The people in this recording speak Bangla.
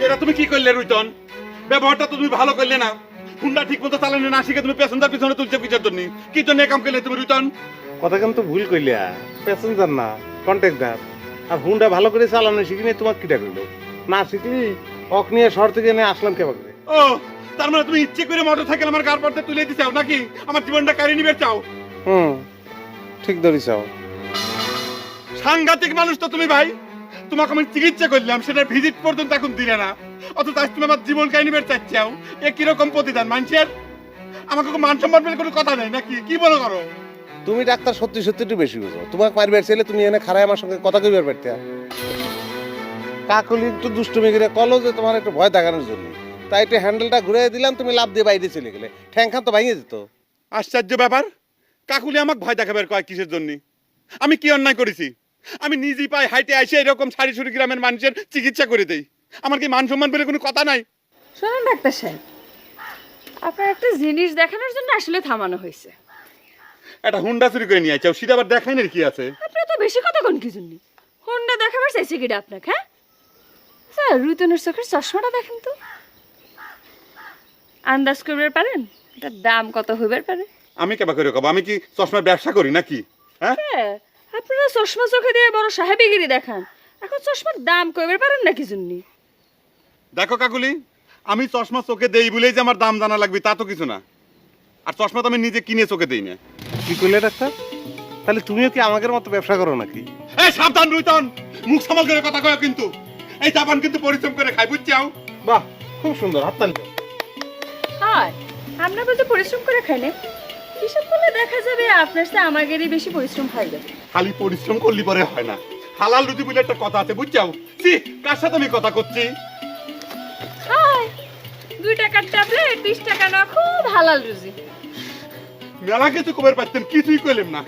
এটা তুমি কি করলে রুইতন? ব্যবহারটা তো তুমি ভালো করলে না। হুন্ডা ঠিক মতো চালানো না শিখে তুমি প্যাসেঞ্জার পিছনে তুলছে কিসের জন্য? কি জন্য কাম করলে তুমি রুইতন? কথা কেন তো ভুল কইলে, প্যাসেঞ্জার না কন্ট্রাক্টর। আর হুন্ডা ভালো করে চালানো শিখি নিয়ে তোমার কিটা করলো? না শিখলি অক নিয়ে শহর থেকে নিয়ে আসলাম কে বাকরে। ও, তার মানে তুমি ইচ্ছে করে মোটরসাইকেল আমার গার পড়তে তুলে দিতে চাও নাকি? আমার জীবনটা কাড়ি নিবে চাও? ঠিক ধরিসাও। সাংঘাতিক মানুষ তো তুমি ভাই। তোমাকে আমি চিকিৎসা করলাম, সেটা ভিজিট পর্যন্ত এখন দিলে না, অথচ আজ তুমি আমার জীবন কাহিনী বের চাচ্ছাও। এ কিরকম প্রতিদান মানুষের? আমাকে মান সম্মান বলে কোনো কথা নেই নাকি? কি মনে করো? তুমি ডাক্তার সত্যি সত্যি একটু বেশি বুঝো। তোমাকে মারবার চাইলে তুমি এনে খারায় আমার সঙ্গে কথা কইবার পারতে। কাকলি একটু দুষ্টুমি করে কলো যে তোমার একটু ভয় দেখানোর জন্য, তাই একটু হ্যান্ডেলটা ঘুরে দিলাম, তুমি লাভ দিয়ে বাইরে চলে গেলে, ঠ্যাং খান তো ভাঙিয়ে যেত। আশ্চর্য ব্যাপার। কাকুলি আমাকে ভয় দেখাবার কয় কিসের জন্য? আমি কি অন্যায় করেছি? আমি নিজেই পাই হাইটে এসে এরকম সারি সুরি গ্রামের মানুষের চিকিৎসা করে দেই। আমার কি মান সম্মান বলে কোনো কথা নাই? শোনেন ডাক্তার সাহেব, আপনার একটা জিনিস দেখানোর জন্য আসলে থামানো হয়েছে। একটা হুন্ডা চুরি করে নিয়ে চাও, সেটা আবার দেখাই না কি আছে? আপনি তো বেশি কথা কোন কি জন্য? হোন্ডা দেখাবার চাইছে কিটা আপনাকে? হ্যাঁ স্যার, রুইতনের চোখের চশমাটা দেখেন তো। আন্দাজ করবার পারেন এটার দাম কত হইবার পারে? আমি কেবা করে কব? আমি কি চশমার ব্যবসা করি নাকি? হ্যাঁ, হ্যাঁ, আপনারা চশমা চোখে দিয়ে বড় সাহেবিগিরি দেখান, এখন চশমার দাম কইবার পারেন না কি জন্য? দেখো কাকুলি, আমি চশমা চোখে দেই বলেই যে আমার দাম জানা লাগবে তা তো কিছু না। আর চশমা তো আমি নিজে কিনে চোখে দেই না। কি করলে ডাক্তার? তাহলে তুমিও কি আমাদের মতো ব্যবসা করো নাকি? এই সাবধান রুইতন, মুখ সামাল করে কথা কয় কিন্তু। এই চাপান কিন্তু পরিশ্রম করে খাই, বুঝছাও? বাহ, খুব সুন্দর, হাততালি দাও। হয় আমরা বলতে পরিশ্রম করে খাই না, হিসাব করলে দেখা যাবে আপনার সাথে আমাদেরই বেশি পরিশ্রম হয় যাবে। খালি পরিশ্রম করলি পরে হয় না, হালাল রুজি বলে একটা কথা আছে, বুঝছাও? সি, কার সাথে আমি কথা করছি? হয় 2 টাকার ট্যাবলেট 20 টাকা না, খুব হালাল রুজি। মেলা কিছু কবার পাচ্ছেন, কিছুই কইলেম না।